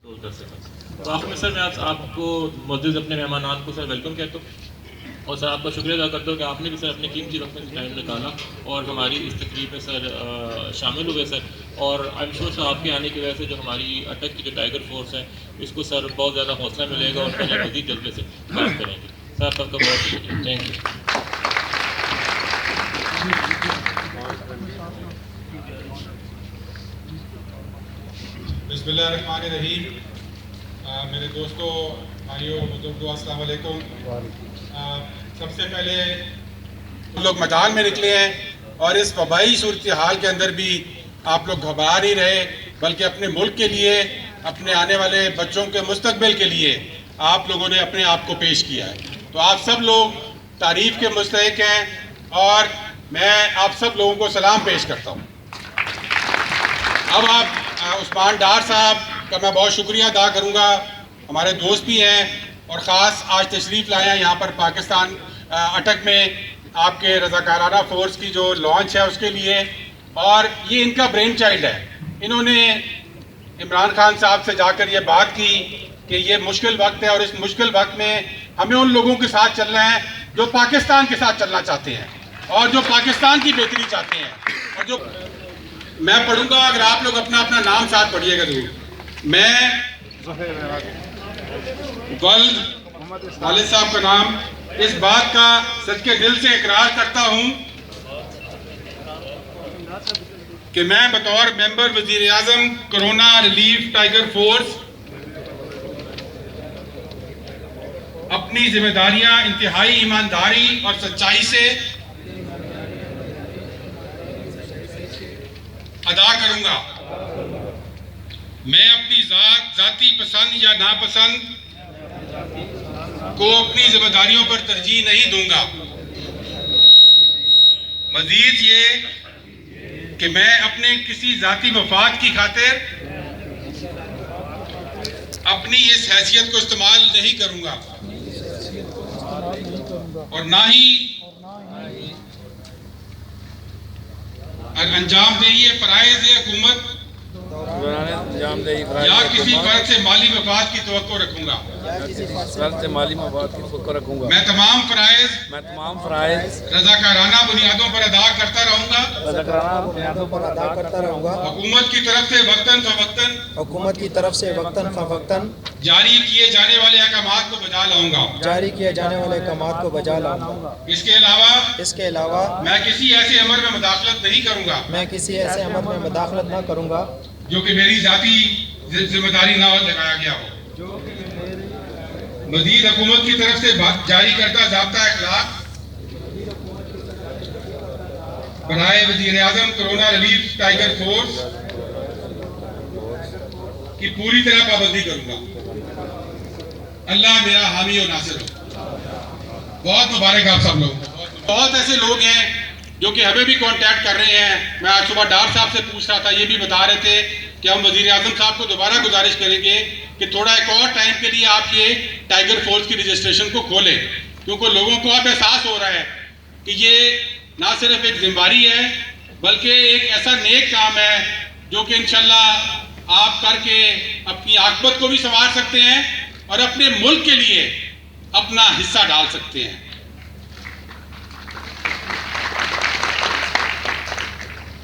تو آخر میں سر میں آپ کو معزز اپنے مہمانان کو سر ویلکم کہتا ہوں، اور سر آپ کا شکریہ ادا کرتا ہوں کہ آپ نے بھی سر اپنے قیمتی وقت میں ٹائم نکالا اور ہماری اس تقریب میں سر شامل ہوئے سر. اور آئی ایم شیور سر آپ کے آنے کی وجہ سے جو ہماری اٹک کی جو ٹائیگر فورس ہے اس کو سر بہت زیادہ حوصلہ ملے گا اور پھر مزید جذبے سے کام کریں گے. سر آپ کا بہت شکریہ. Thank you. بسم اللہ الرحمن الرحیم. میرے دوستوں، بھائیوں، بزرگوں، السلام علیکم. سب سے پہلے ہم لوگ میدان میں نکلے ہیں اور اس وبائی صورتحال کے اندر بھی آپ لوگ گھبرا نہیں رہے، بلکہ اپنے ملک کے لیے، اپنے آنے والے بچوں کے مستقبل کے لیے آپ لوگوں نے اپنے آپ کو پیش کیا ہے. تو آپ سب لوگ تعریف کے مستحق ہیں اور میں آپ سب لوگوں کو سلام پیش کرتا ہوں. اب آپ عثمان ڈار صاحب کا میں بہت شکریہ ادا کروں گا، ہمارے دوست بھی ہیں اور خاص آج تشریف لائے ہیں یہاں پر پاکستان اٹک میں آپ کے رضاکارانہ فورس کی جو لانچ ہے اس کے لیے. اور یہ ان کا برین چائلڈ ہے. انہوں نے عمران خان صاحب سے جا کر یہ بات کی کہ یہ مشکل وقت ہے اور اس مشکل وقت میں ہمیں ان لوگوں کے ساتھ چلنا ہے جو پاکستان کے ساتھ چلنا چاہتے ہیں اور جو پاکستان کی بہتری چاہتے ہیں. اور جو میں پڑھوں گا، اگر آپ لوگ اپنا اپنا نام ساتھ پڑھیے گا ضرور. میں والد صاحب کا نام اس بات کا صدقے دل سے اقرار کرتا ہوں کہ میں بطور ممبر وزیر اعظم کرونا ریلیف ٹائیگر فورس اپنی ذمہ داریاں انتہائی ایمانداری اور سچائی سے ادا کروں گا. میں اپنی ذاتی پسند یا ناپسند کو اپنی ذمہ داریوں پر ترجیح نہیں دوں گا. مزید یہ کہ میں اپنے کسی ذاتی مفاد کی خاطر اپنی اس حیثیت کو استعمال نہیں کروں گا اور نہ ہی انجام دہی فرائض حکومت یا کسی فرد سے مالی مفاد کی توقع رکھوں گا. میں تمام فرائض رضاکارانہ بنیادوں پر ادا کرتا رہوں گا. حکومت کی طرف سے وقتاً فوقتاً جاری کیے جانے والے احکامات کو بجا لاؤں گا. اس کے علاوہ میں کسی ایسے امر میں مداخلت نہ کروں گا جو کہ میری ذاتی ذمہ داری نہ لگایا گیا ہو. مزید حکومت کی طرف سے جاری کردہ ضابطہ اخلاق برائے وزیر اعظم کرونا ریلیف ٹائیگر فورس کی پوری طرح پابندی کروں گا. اللہ میرا حامی و ناصر ہو. بہت مبارک آپ سب لوگ. بہت ایسے لوگ ہیں جو کہ ہمیں بھی کانٹیکٹ کر رہے ہیں. میں آج صبح ڈار صاحب سے پوچھ رہا تھا، یہ بھی بتا رہے تھے کہ ہم وزیر اعظم صاحب کو دوبارہ گزارش کریں گے کہ تھوڑا ایک اور ٹائم کے لیے آپ یہ ٹائیگر فورس کی رجسٹریشن کو کھولیں، کیونکہ لوگوں کو اب احساس ہو رہا ہے کہ یہ نہ صرف ایک ذمہ داری ہے بلکہ ایک ایسا نیک کام ہے جو کہ انشاءاللہ آپ کر کے اپنی عاقبت کو بھی سنوار سکتے ہیں اور اپنے ملک کے لیے اپنا حصہ ڈال سکتے ہیں.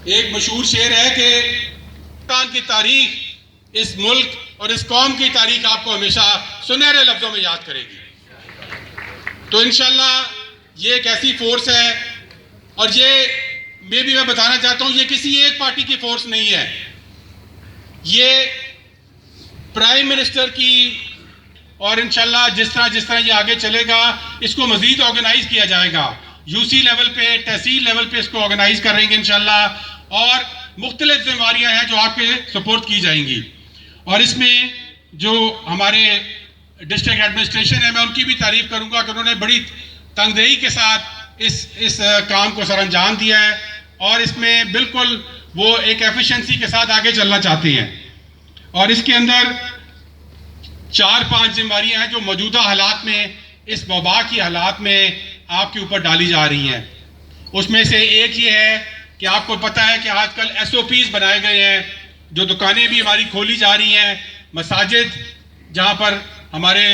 ایک مشہور شعر ہے کہ پاکستان کی تاریخ اس ملک اور اس قوم کی تاریخ آپ کو ہمیشہ سنہرے لفظوں میں یاد کرے گی. تو انشاءاللہ یہ ایک ایسی فورس ہے اور یہ میں بتانا چاہتا ہوں، یہ کسی ایک پارٹی کی فورس نہیں ہے. یہ پرائم منسٹر کی، اور انشاءاللہ جس طرح یہ آگے چلے گا اس کو مزید آرگنائز کیا جائے گا. یو سی لیول پہ، تحصیل لیول پہ اس کو آرگنائز کریں گے انشاءاللہ، اور مختلف ذمہ داریاں ہیں جو آپ کے سپورٹ کی جائیں گی. اور اس میں جو ہمارے ڈسٹرکٹ ایڈمنسٹریشن ہے میں ان کی بھی تعریف کروں گا کہ انہوں نے بڑی تنگدہی کے ساتھ اس کام کو سر انجام دیا ہے اور اس میں بالکل وہ ایک ایفیشنسی کے ساتھ آگے چلنا چاہتے ہیں. اور اس کے اندر 4-5 ذمہ داریاں ہیں جو موجودہ حالات میں، اس وبا کی حالات میں آپ کے اوپر ڈالی جا رہی ہیں. اس میں سے ایک یہ ہے کہ آپ کو پتہ ہے کہ آج کل SOPs بنائے گئے ہیں، جو دکانیں بھی ہماری کھولی جا رہی ہیں مساجد جہاں پر ہمارے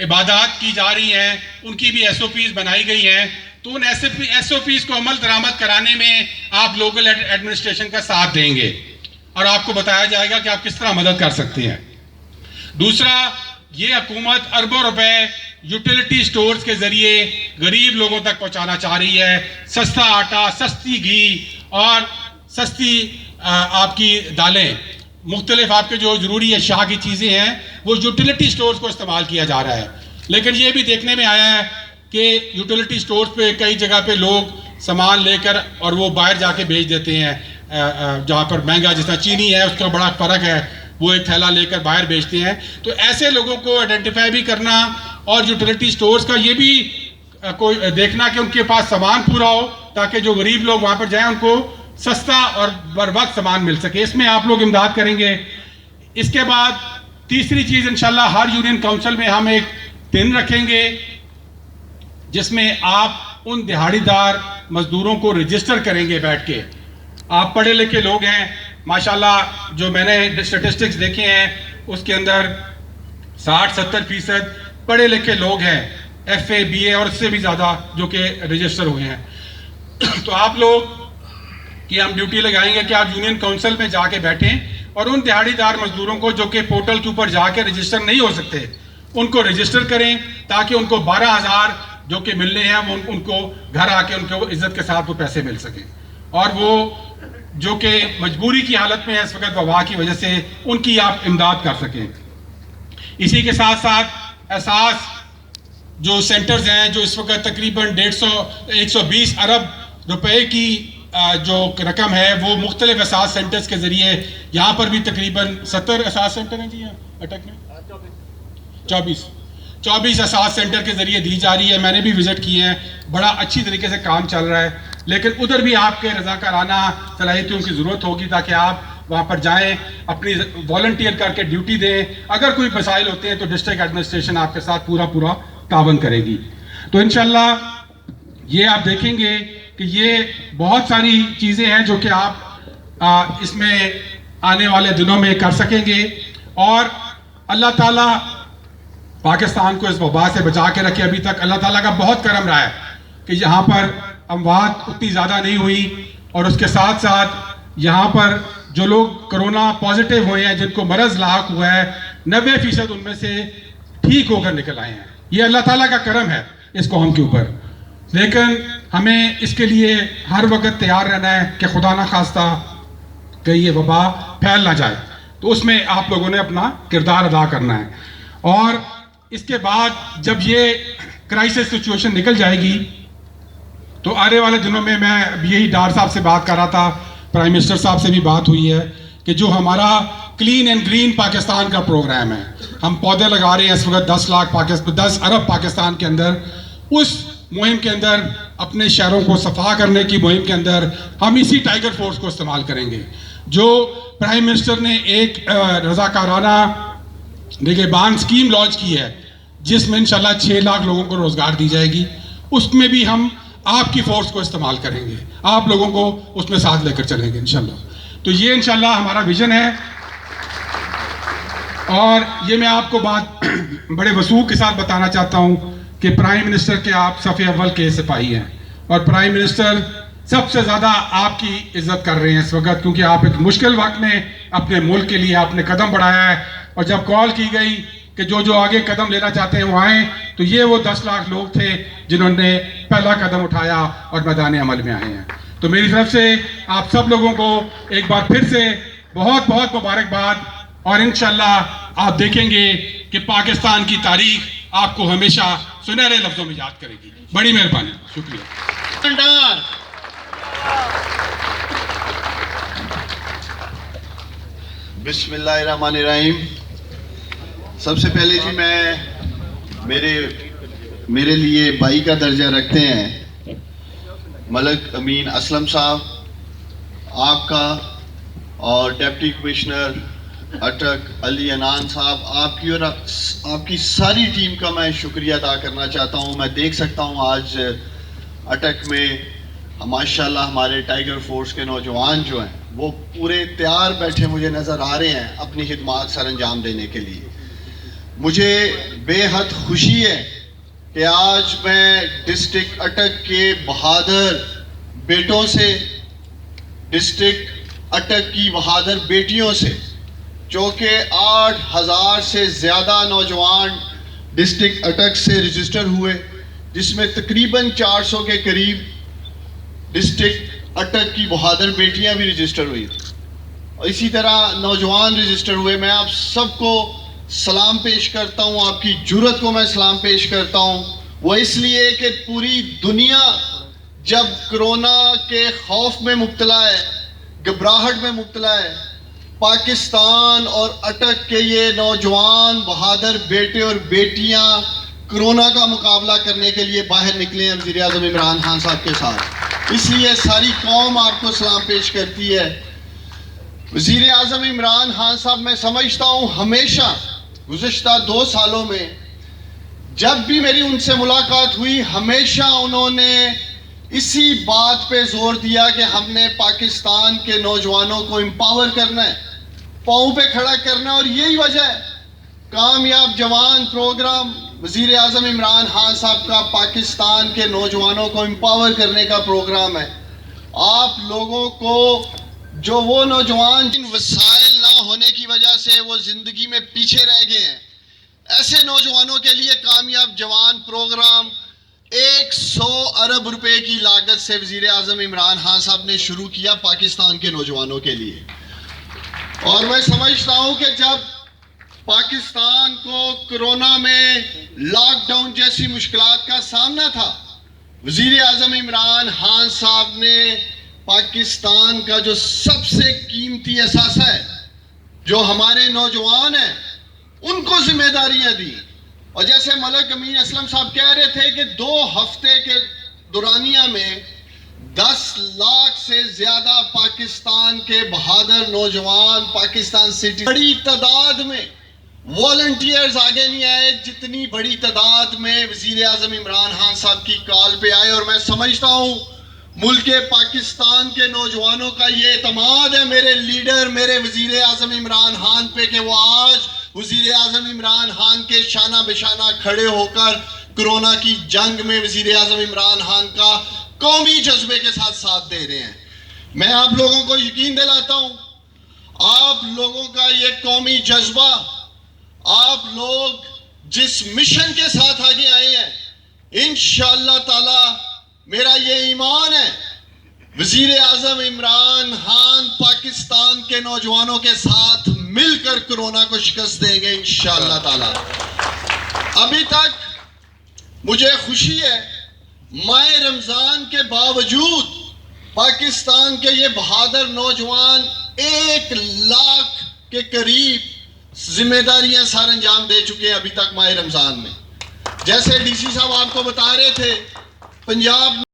عبادات کی جا رہی ہیں ان کی بھی SOPs بنائی گئی ہیں، تو ان SOPs کو عمل درآمد کرانے میں آپ لوکل ایڈمنسٹریشن کا ساتھ دیں گے اور آپ کو بتایا جائے گا کہ آپ کس طرح مدد کر سکتے ہیں۔ دوسرا، یہ حکومت اربوں روپے یوٹیلیٹی سٹورز کے ذریعے غریب لوگوں تک پہنچانا چاہ رہی ہے۔ سستا آٹا، سستی گھی اور سستی آپ کی دالیں، مختلف آپ کے جو ضروری اشیاء کی چیزیں ہیں وہ یوٹیلیٹی سٹورز کو استعمال کیا جا رہا ہے۔ لیکن یہ بھی دیکھنے میں آیا ہے کہ یوٹیلیٹی سٹورز پہ کئی جگہ پہ لوگ سامان لے کر اور وہ باہر جا کے بیچ دیتے ہیں، جہاں پر مہنگا جس طرح چینی ہے اس کا بڑا فرق ہے، وہ ایک تھیلا لے کر باہر بیچتے ہیں۔ تو ایسے لوگوں کو آئیڈینٹیفائی بھی کرنا اور یوٹیلیٹی سٹورز کا یہ بھی کوئی دیکھنا کہ ان کے پاس سامان پورا ہو تاکہ جو غریب لوگ وہاں پر جائیں ان کو سستا اور بر وقت سامان مل سکے، اس میں آپ لوگ امداد کریں گے۔ اس کے بعد تیسری چیز، انشاءاللہ ہر یونین کونسل میں ہم ایک دن رکھیں گے جس میں آپ ان دہاڑی دار مزدوروں کو رجسٹر کریں گے بیٹھ کے۔ آپ پڑھے لکھے لوگ ہیں ماشاءاللہ، جو میں نے اسٹیٹسٹکس دیکھے ہیں اس کے اندر 60-70% پڑھے لکھے لوگ ہیں، FA BA اور اس سے بھی زیادہ جو کہ رجسٹر ہوئے ہیں۔ تو آپ لوگ کہ ہم ڈیوٹی لگائیں گے کہ آپ یونین کونسل میں جا کے بیٹھیں اور ان دہاڑی دار مزدوروں کو جو کہ پورٹل کے اوپر جا کے رجسٹر نہیں ہو سکتے ان کو رجسٹر کریں تاکہ ان کو 12,000 جو کہ ملنے ہیں وہ ان کو گھر آ کے ان کو عزت کے ساتھ وہ پیسے مل سکیں، اور وہ جو کہ مجبوری کی حالت میں ہے اس وقت وبا کی وجہ سے ان کی آپ امداد کر سکیں۔ اسی کے ساتھ ساتھ احساس جو سینٹرز ہیں جو اس وقت تقریباً 120 ارب روپے کی جو رقم ہے وہ مختلف احساس سینٹرز کے ذریعے، یہاں پر بھی تقریباً 70 احساس سینٹر ہیں جی اٹک میں 24 احساس سینٹر کے ذریعے دی جا رہی ہے۔ میں نے بھی وزٹ کیے ہیں، بڑا اچھی طریقے سے کام چل رہا ہے، لیکن ادھر بھی آپ کے رضاکارانہ صلاحیتوں کی ضرورت ہوگی تاکہ آپ وہاں پر جائیں، اپنی والنٹیئر کر کے ڈیوٹی دیں۔ اگر کوئی مسائل ہوتے ہیں تو ڈسٹرکٹ ایڈمنسٹریشن آپ کے ساتھ پورا تعاون کرے گی۔ تو انشاءاللہ یہ آپ دیکھیں گے کہ یہ بہت ساری چیزیں ہیں جو کہ آپ اس میں آنے والے دنوں میں کر سکیں گے، اور اللہ تعالیٰ پاکستان کو اس وبا سے بچا کے رکھے۔ ابھی تک اللہ تعالیٰ کا بہت کرم رہا ہے کہ یہاں پر اموات اتنی زیادہ نہیں ہوئی، اور اس کے ساتھ ساتھ یہاں پر جو لوگ کرونا پازیٹیو ہوئے ہیں، جن کو مرض لاحق ہوا ہے، 90% ان میں سے ٹھیک ہو کر نکل آئے ہیں۔ یہ اللہ تعالیٰ کا کرم ہے اس قوم کے اوپر، لیکن ہمیں اس کے لیے ہر وقت تیار رہنا ہے کہ خدا نہ خواستہ کہ یہ وبا پھیل نہ جائے، تو اس میں آپ لوگوں نے اپنا کردار ادا کرنا ہے۔ اور اس کے بعد جب یہ کرائسس سچویشن نکل جائے گی تو آنے والے دنوں میں یہی ڈار صاحب سے بات کر رہا تھا، پرائم منسٹر صاحب سے بھی بات ہوئی ہے کہ جو ہمارا کلین اینڈ گرین پاکستان کا پروگرام ہے، ہم پودے لگا رہے ہیں اس وقت 10 ارب پاکستان کے اندر، اس مہم کے اندر اپنے شہروں کو صفا کرنے کی مہم کے اندر ہم اسی ٹائیگر فورس کو استعمال کریں گے۔ جو پرائم منسٹر نے ایک رضاکارانہ نگہبان اسکیم لانچ کی ہے جس میں انشاءاللہ 6 لاکھ لوگوں کو روزگار دی جائے گی، اس میں بھی ہم آپ کی فورس کو استعمال کریں گے، آپ لوگوں کو اس میں ساتھ لے کر چلیں گے انشاءاللہ۔ تو یہ انشاءاللہ ہمارا ویژن ہے، اور یہ میں آپ کو بات بڑے وثوق کے ساتھ بتانا چاہتا ہوں کہ پرائم منسٹر کے آپ صف اول کے سپاہی ہیں، اور پرائم منسٹر سب سے زیادہ آپ کی عزت کر رہے ہیں اس وقت، کیونکہ آپ ایک مشکل وقت میں اپنے ملک کے لیے آپ نے قدم بڑھایا ہے، اور جب کال کی گئی کہ جو آگے قدم لینا چاہتے ہیں وہ آئیں، تو یہ وہ 10 لاکھ لوگ تھے جنہوں نے پہلا قدم اٹھایا اور میدان عمل میں آئے ہیں۔ تو میری طرف سے آپ سب لوگوں کو ایک بار پھر سے بہت بہت مبارکباد، اور انشاءاللہ آپ دیکھیں گے کہ پاکستان کی تاریخ آپ کو ہمیشہ سنہرے لفظوں میں یاد کرے گی۔ بڑی مہربانی، شکریہ۔ بسم اللہ الرحمن الرحیم۔ سب سے پہلے جی میں میرے لیے بھائی کا درجہ رکھتے ہیں ملک امین اسلم صاحب، آپ کا، اور ڈپٹی کمشنر اٹک علی انان صاحب، آپ کی اور آپ کی ساری ٹیم کا میں شکریہ ادا کرنا چاہتا ہوں۔ میں دیکھ سکتا ہوں آج اٹک میں ماشاءاللہ ہمارے ٹائیگر فورس کے نوجوان جو ہیں وہ پورے تیار بیٹھے مجھے نظر آ رہے ہیں اپنی خدمات سر انجام دینے کے لیے. مجھے بے حد خوشی ہے کہ آج میں ڈسٹرکٹ اٹک کے بہادر بیٹوں سے، ڈسٹرکٹ اٹک کی بہادر بیٹیوں سے، جو کہ 8,000 سے زیادہ نوجوان ڈسٹرکٹ اٹک سے رجسٹر ہوئے، جس میں تقریباً 400 کے قریب ڈسٹرکٹ اٹک کی بہادر بیٹیاں بھی رجسٹر ہوئی تھیں، اور اسی طرح نوجوان رجسٹر ہوئے. میں آپ سب کو سلام پیش کرتا ہوں، آپ کی جرأت کو میں سلام پیش کرتا ہوں. وہ اس لیے کہ پوری دنیا جب کرونا کے خوف میں مبتلا ہے، گھبراہٹ میں مبتلا ہے، پاکستان اور اٹک کے یہ نوجوان بہادر بیٹے اور بیٹیاں کرونا کا مقابلہ کرنے کے لیے باہر نکلے ہیں وزیر اعظم عمران خان صاحب کے ساتھ. اس لیے ساری قوم آپ کو سلام پیش کرتی ہے. وزیر اعظم عمران خان صاحب، میں سمجھتا ہوں ہمیشہ گزشتہ 2 سالوں میں جب بھی میری ان سے ملاقات ہوئی، ہمیشہ انہوں نے اسی بات پہ زور دیا کہ ہم نے پاکستان کے نوجوانوں کو امپاور کرنا ہے، پاؤں پہ کھڑا کرنا ہے. اور یہی وجہ ہے کامیاب جوان پروگرام وزیر اعظم عمران خان صاحب کا پاکستان کے نوجوانوں کو امپاور کرنے کا پروگرام ہے. آپ لوگوں کو جو وہ نوجوان جن وسائل نہ ہونے کی وجہ سے وہ زندگی میں پیچھے رہ گئے ہیں، ایسے نوجوانوں کے لیے کامیاب جوان پروگرام 100 ارب روپے کی لاگت سے وزیر اعظم عمران خان صاحب نے شروع کیا پاکستان کے نوجوانوں کے لیے. اور میں سمجھتا ہوں کہ جب پاکستان کو کرونا میں لاک ڈاؤن جیسی مشکلات کا سامنا تھا، وزیر اعظم عمران خان صاحب نے پاکستان کا جو سب سے قیمتی اثاثہ ہے، جو ہمارے نوجوان ہیں، ان کو ذمہ داریاں دی. اور جیسے ملک امین اسلم صاحب کہہ رہے تھے کہ 2 ہفتے کے دورانیہ میں 10 لاکھ سے زیادہ پاکستان کے بہادر نوجوان پاکستان سٹی بڑی تعداد میں والنٹیئرز آگے نہیں آئے جتنی بڑی تعداد میں وزیر اعظم عمران خان صاحب کی کال پہ آئے. اور میں سمجھتا ہوں ملک پاکستان کے نوجوانوں کا یہ اعتماد ہے میرے لیڈر، میرے وزیر اعظم عمران خان پہ، کہ وہ آج وزیر اعظم عمران خان کے شانہ بشانہ کھڑے ہو کر کرونا کی جنگ میں وزیر اعظم عمران خان کا قومی جذبے کے ساتھ ساتھ دے رہے ہیں. میں آپ لوگوں کو یقین دلاتا ہوں، آپ لوگوں کا یہ قومی جذبہ، آپ لوگ جس مشن کے ساتھ آگے آئے ہیں، انشاءاللہ تعالی میرا یہ ایمان ہے وزیر اعظم عمران خان پاکستان کے نوجوانوں کے ساتھ مل کر کرونا کو شکست دیں گے انشاءاللہ تعالی. ابھی تک مجھے خوشی ہے ماہ رمضان کے باوجود پاکستان کے یہ بہادر نوجوان 1 لاکھ کے قریب ذمہ داریاں سر انجام دے چکے ہیں ابھی تک ماہ رمضان میں. جیسے ڈی سی صاحب آپ کو بتا رہے تھے، پنجاب